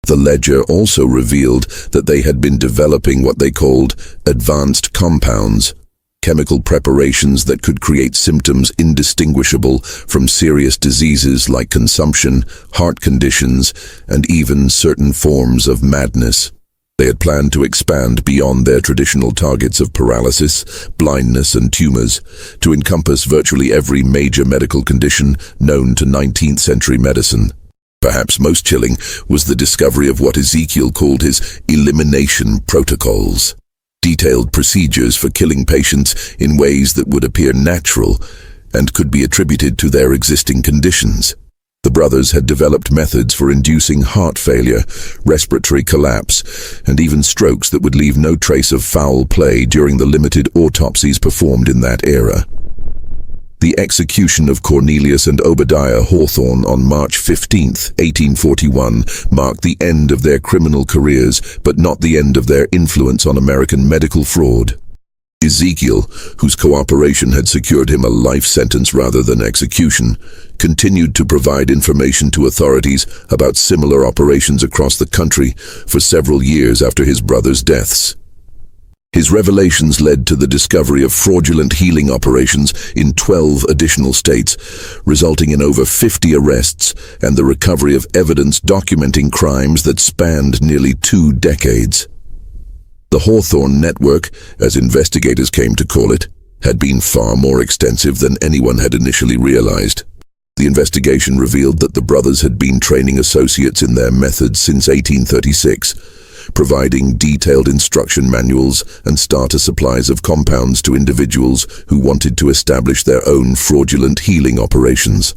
The ledger also revealed that they had been developing what they called advanced compounds, chemical preparations that could create symptoms indistinguishable from serious diseases like consumption, heart conditions, and even certain forms of madness. They had planned to expand beyond their traditional targets of paralysis, blindness, and tumors, to encompass virtually every major medical condition known to 19th century medicine. Perhaps most chilling was the discovery of what Ezekiel called his elimination protocols, detailed procedures for killing patients in ways that would appear natural and could be attributed to their existing conditions. The brothers had developed methods for inducing heart failure, respiratory collapse, and even strokes that would leave no trace of foul play during the limited autopsies performed in that era. The execution of Cornelius and Obadiah Hawthorne on March 15, 1841, marked the end of their criminal careers, but not the end of their influence on American medical fraud. Ezekiel, whose cooperation had secured him a life sentence rather than execution, continued to provide information to authorities about similar operations across the country for several years after his brothers' deaths. His revelations led to the discovery of fraudulent healing operations in 12 additional states, resulting in over 50 arrests and the recovery of evidence documenting crimes that spanned nearly 2 decades. The Hawthorne Network, as investigators came to call it, had been far more extensive than anyone had initially realized. The investigation revealed that the brothers had been training associates in their methods since 1836, providing detailed instruction manuals and starter supplies of compounds to individuals who wanted to establish their own fraudulent healing operations.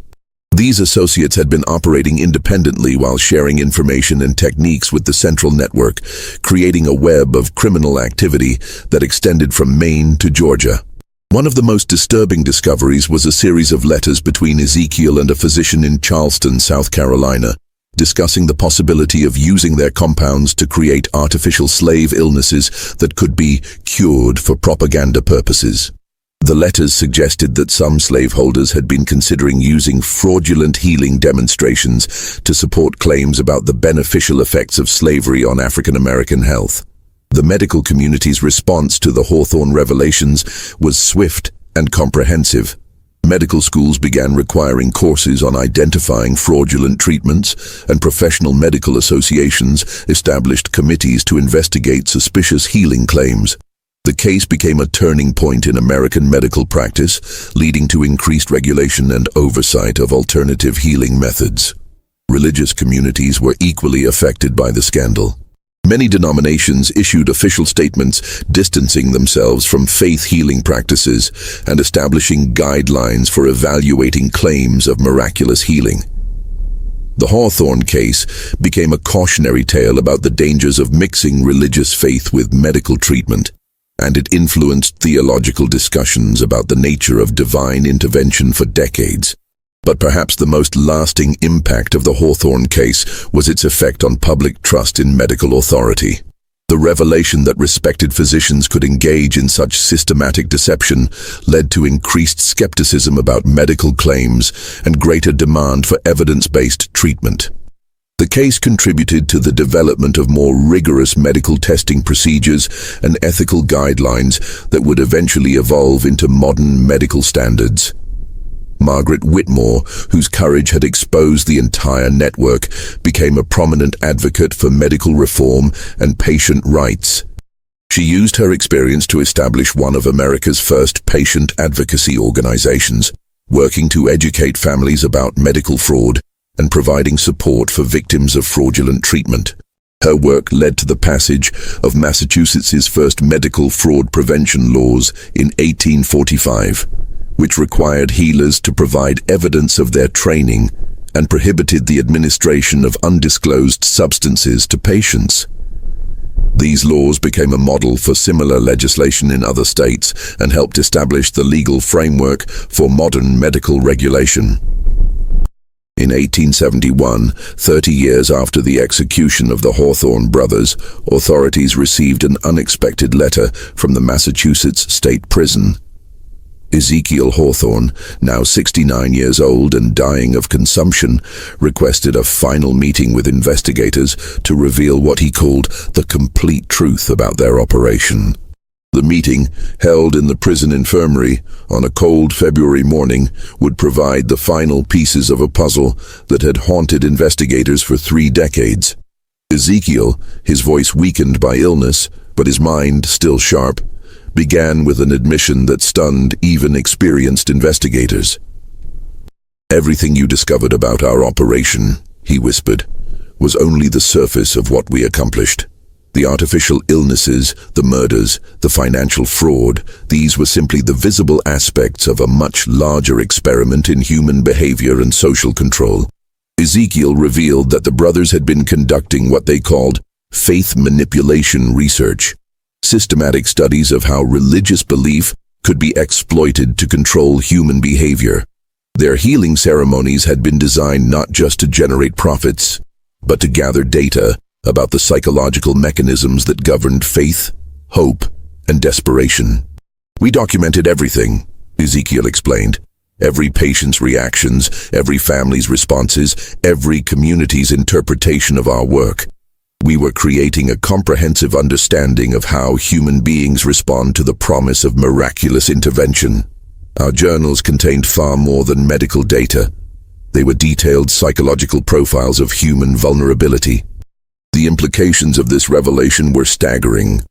These associates had been operating independently while sharing information and techniques with the central network, creating a web of criminal activity that extended from Maine to Georgia. One of the most disturbing discoveries was a series of letters between Ezekiel and a physician in Charleston, South Carolina, discussing the possibility of using their compounds to create artificial slave illnesses that could be cured for propaganda purposes. The letters suggested that some slaveholders had been considering using fraudulent healing demonstrations to support claims about the beneficial effects of slavery on African American health. The medical community's response to the Hawthorne revelations was swift and comprehensive. Medical schools began requiring courses on identifying fraudulent treatments, and professional medical associations established committees to investigate suspicious healing claims. The case became a turning point in American medical practice, leading to increased regulation and oversight of alternative healing methods. Religious communities were equally affected by the scandal. Many denominations issued official statements distancing themselves from faith healing practices and establishing guidelines for evaluating claims of miraculous healing. The Hawthorne case became a cautionary tale about the dangers of mixing religious faith with medical treatment, and it influenced theological discussions about the nature of divine intervention for decades. But perhaps the most lasting impact of the Hawthorne case was its effect on public trust in medical authority. The revelation that respected physicians could engage in such systematic deception led to increased skepticism about medical claims and greater demand for evidence-based treatment. The case contributed to the development of more rigorous medical testing procedures and ethical guidelines that would eventually evolve into modern medical standards. Margaret Whitmore, whose courage had exposed the entire network, became a prominent advocate for medical reform and patient rights. She used her experience to establish one of America's first patient advocacy organizations, working to educate families about medical fraud and providing support for victims of fraudulent treatment. Her work led to the passage of Massachusetts's first medical fraud prevention laws in 1845. Which required healers to provide evidence of their training and prohibited the administration of undisclosed substances to patients. These laws became a model for similar legislation in other states and helped establish the legal framework for modern medical regulation. In 1871, 30 years after the execution of the Hawthorne brothers, authorities received an unexpected letter from the Massachusetts State Prison. Ezekiel Hawthorne, now 69 years old and dying of consumption, requested a final meeting with investigators to reveal what he called the complete truth about their operation. The meeting, held in the prison infirmary on a cold February morning, would provide the final pieces of a puzzle that had haunted investigators for 3 decades. Ezekiel, his voice weakened by illness, but his mind still sharp, began with an admission that stunned even experienced investigators. "Everything you discovered about our operation," he whispered, "was only the surface of what we accomplished. The artificial illnesses, the murders, the financial fraud, these were simply the visible aspects of a much larger experiment in human behavior and social control." Ezekiel revealed that the brothers had been conducting what they called faith manipulation research, systematic studies of how religious belief could be exploited to control human behavior. Their healing ceremonies had been designed not just to generate profits, but to gather data about the psychological mechanisms that governed faith, hope, and desperation. "We documented everything," Ezekiel explained. "Every patient's reactions, every family's responses, every community's interpretation of our work. We were creating a comprehensive understanding of how human beings respond to the promise of miraculous intervention." Our journals contained far more than medical data. They were detailed psychological profiles of human vulnerability. The implications of this revelation were staggering.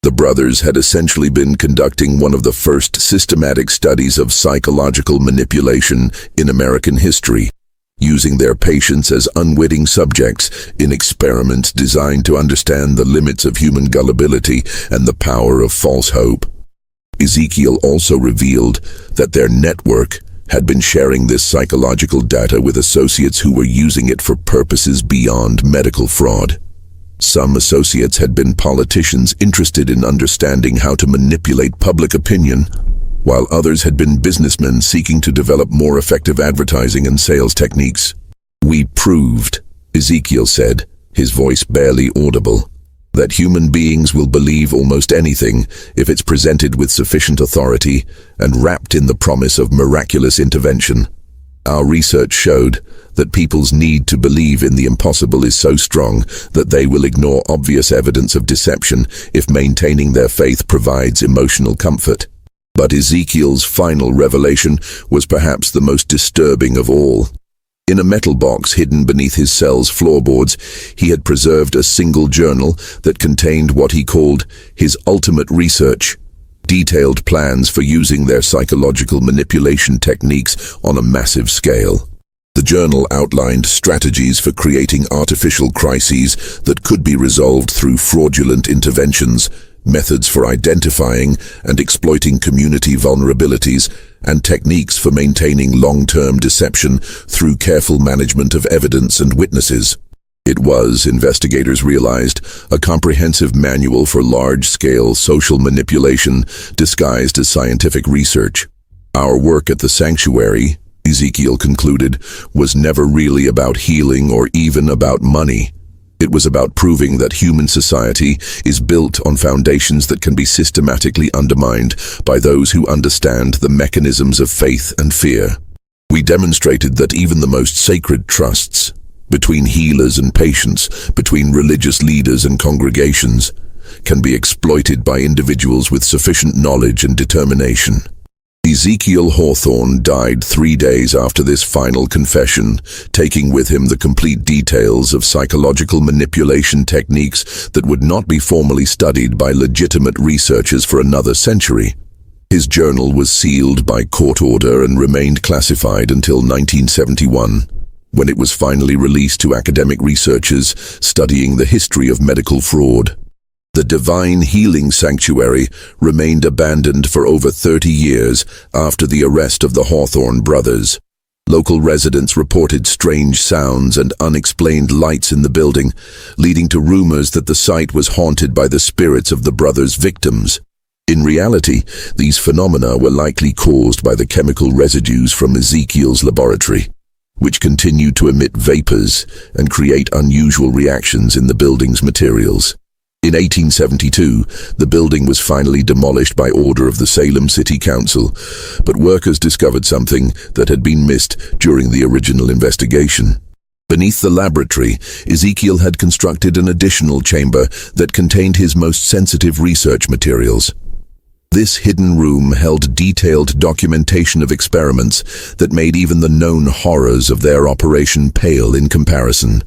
The brothers had essentially been conducting one of the first systematic studies of psychological manipulation in American history, using their patients as unwitting subjects in experiments designed to understand the limits of human gullibility and the power of false hope. Ezekiel also revealed that their network had been sharing this psychological data with associates who were using it for purposes beyond medical fraud. Some associates had been politicians interested in understanding how to manipulate public opinion, while others had been businessmen seeking to develop more effective advertising and sales techniques. "We proved," Ezekiel said, his voice barely audible, "that human beings will believe almost anything if it's presented with sufficient authority and wrapped in the promise of miraculous intervention. Our research showed that people's need to believe in the impossible is so strong that they will ignore obvious evidence of deception if maintaining their faith provides emotional comfort." But Ezekiel's final revelation was perhaps the most disturbing of all. In a metal box hidden beneath his cell's floorboards, he had preserved a single journal that contained what he called his ultimate research, detailed plans for using their psychological manipulation techniques on a massive scale. The journal outlined strategies for creating artificial crises that could be resolved through fraudulent interventions, methods for identifying and exploiting community vulnerabilities, and techniques for maintaining long-term deception through careful management of evidence and witnesses. It was, investigators realized, a comprehensive manual for large-scale social manipulation disguised as scientific research. "Our work at the sanctuary," Ezekiel concluded, "was never really about healing or even about money. It was about proving that human society is built on foundations that can be systematically undermined by those who understand the mechanisms of faith and fear. We demonstrated that even the most sacred trusts, between healers and patients, between religious leaders and congregations, can be exploited by individuals with sufficient knowledge and determination." Ezekiel Hawthorne died 3 days after this final confession, taking with him the complete details of psychological manipulation techniques that would not be formally studied by legitimate researchers for another century. His journal was sealed by court order and remained classified until 1971, when it was finally released to academic researchers studying the history of medical fraud. The Divine Healing Sanctuary remained abandoned for over 30 years after the arrest of the Hawthorne Brothers. Local residents reported strange sounds and unexplained lights in the building, leading to rumors that the site was haunted by the spirits of the brothers' victims. In reality, these phenomena were likely caused by the chemical residues from Ezekiel's laboratory, which continued to emit vapors and create unusual reactions in the building's materials. In 1872, the building was finally demolished by order of the Salem City Council, but workers discovered something that had been missed during the original investigation. Beneath the laboratory, Ezekiel had constructed an additional chamber that contained his most sensitive research materials. This hidden room held detailed documentation of experiments that made even the known horrors of their operation pale in comparison.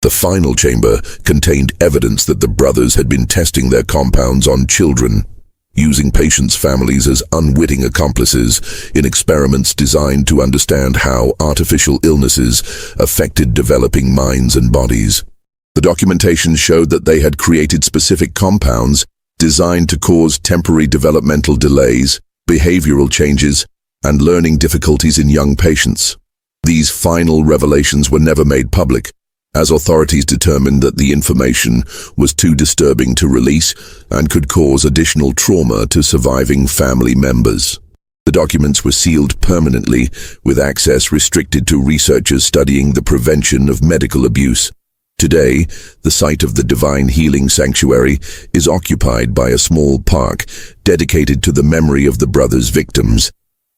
The final chamber contained evidence that the brothers had been testing their compounds on children, using patients' families as unwitting accomplices in experiments designed to understand how artificial illnesses affected developing minds and bodies. The documentation showed that they had created specific compounds designed to cause temporary developmental delays, behavioral changes, and learning difficulties in young patients. These final revelations were never made public, as authorities determined that the information was too disturbing to release and could cause additional trauma to surviving family members. The documents were sealed permanently, with access restricted to researchers studying the prevention of medical abuse. Today, the site of the Divine Healing Sanctuary is occupied by a small park dedicated to the memory of the brothers' victims.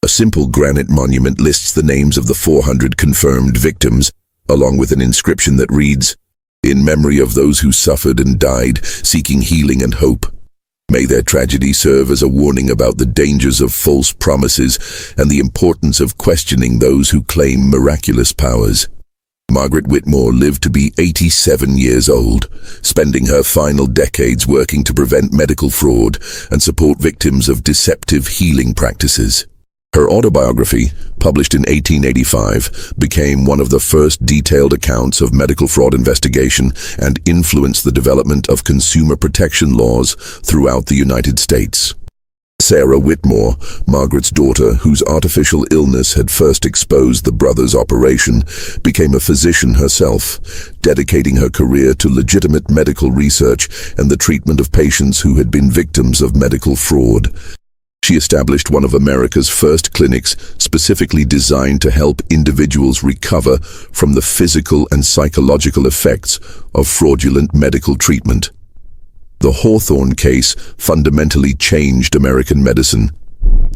A simple granite monument lists the names of the 400 confirmed victims, along with an inscription that reads, "In memory of those who suffered and died, seeking healing and hope. May their tragedy serve as a warning about the dangers of false promises and the importance of questioning those who claim miraculous powers." Margaret Whitmore lived to be 87 years old, spending her final decades working to prevent medical fraud and support victims of deceptive healing practices. Her autobiography, published in 1885, became one of the first detailed accounts of medical fraud investigation and influenced the development of consumer protection laws throughout the United States. Sarah Whitmore, Margaret's daughter, whose artificial illness had first exposed the brothers' operation, became a physician herself, dedicating her career to legitimate medical research and the treatment of patients who had been victims of medical fraud. She established one of America's first clinics specifically designed to help individuals recover from the physical and psychological effects of fraudulent medical treatment. The Hawthorne case fundamentally changed American medicine,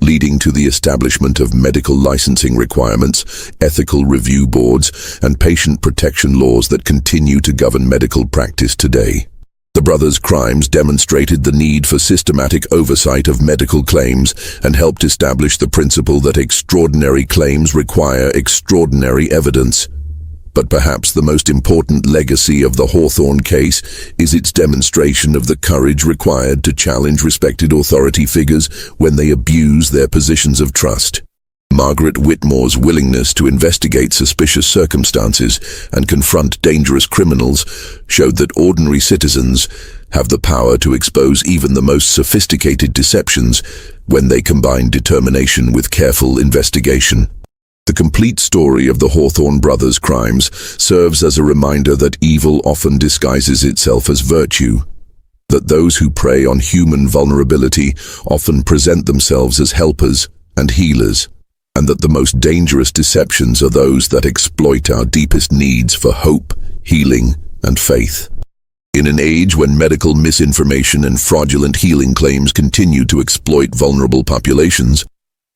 leading to the establishment of medical licensing requirements, ethical review boards, and patient protection laws that continue to govern medical practice today. The brothers' crimes demonstrated the need for systematic oversight of medical claims and helped establish the principle that extraordinary claims require extraordinary evidence. But perhaps the most important legacy of the Hawthorne case is its demonstration of the courage required to challenge respected authority figures when they abuse their positions of trust. Margaret Whitmore's willingness to investigate suspicious circumstances and confront dangerous criminals showed that ordinary citizens have the power to expose even the most sophisticated deceptions when they combine determination with careful investigation. The complete story of the Hawthorne brothers' crimes serves as a reminder that evil often disguises itself as virtue, that those who prey on human vulnerability often present themselves as helpers and healers, and that the most dangerous deceptions are those that exploit our deepest needs for hope, healing, and faith. In an age when medical misinformation and fraudulent healing claims continue to exploit vulnerable populations,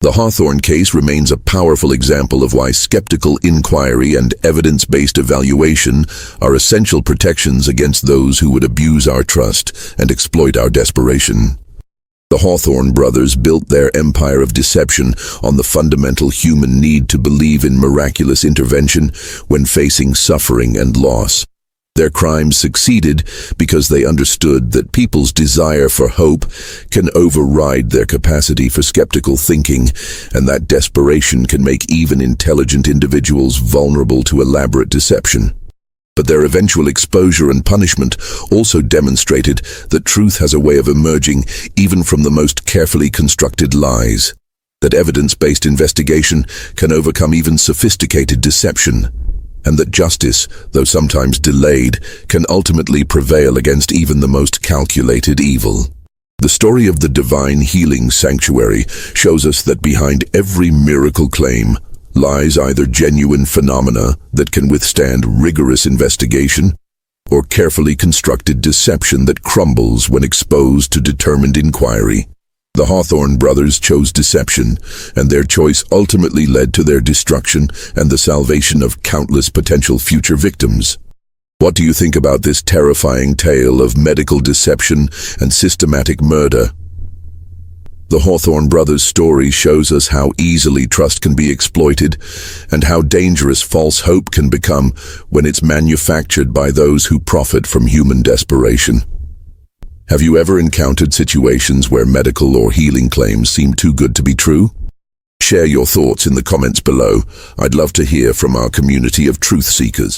the Hawthorne case remains a powerful example of why skeptical inquiry and evidence-based evaluation are essential protections against those who would abuse our trust and exploit our desperation. The Hawthorne brothers built their empire of deception on the fundamental human need to believe in miraculous intervention when facing suffering and loss. Their crimes succeeded because they understood that people's desire for hope can override their capacity for skeptical thinking, and that desperation can make even intelligent individuals vulnerable to elaborate deception. But their eventual exposure and punishment also demonstrated that truth has a way of emerging even from the most carefully constructed lies, that evidence-based investigation can overcome even sophisticated deception, and that justice, though sometimes delayed, can ultimately prevail against even the most calculated evil. The story of the Divine Healing Sanctuary shows us that behind every miracle claim lies either genuine phenomena that can withstand rigorous investigation, or carefully constructed deception that crumbles when exposed to determined inquiry. The Hawthorne brothers chose deception, and their choice ultimately led to their destruction and the salvation of countless potential future victims. What do you think about this terrifying tale of medical deception and systematic murder? The Hawthorne brothers' story shows us how easily trust can be exploited and how dangerous false hope can become when it's manufactured by those who profit from human desperation. Have you ever encountered situations where medical or healing claims seem too good to be true? Share your thoughts in the comments below. I'd love to hear from our community of truth seekers.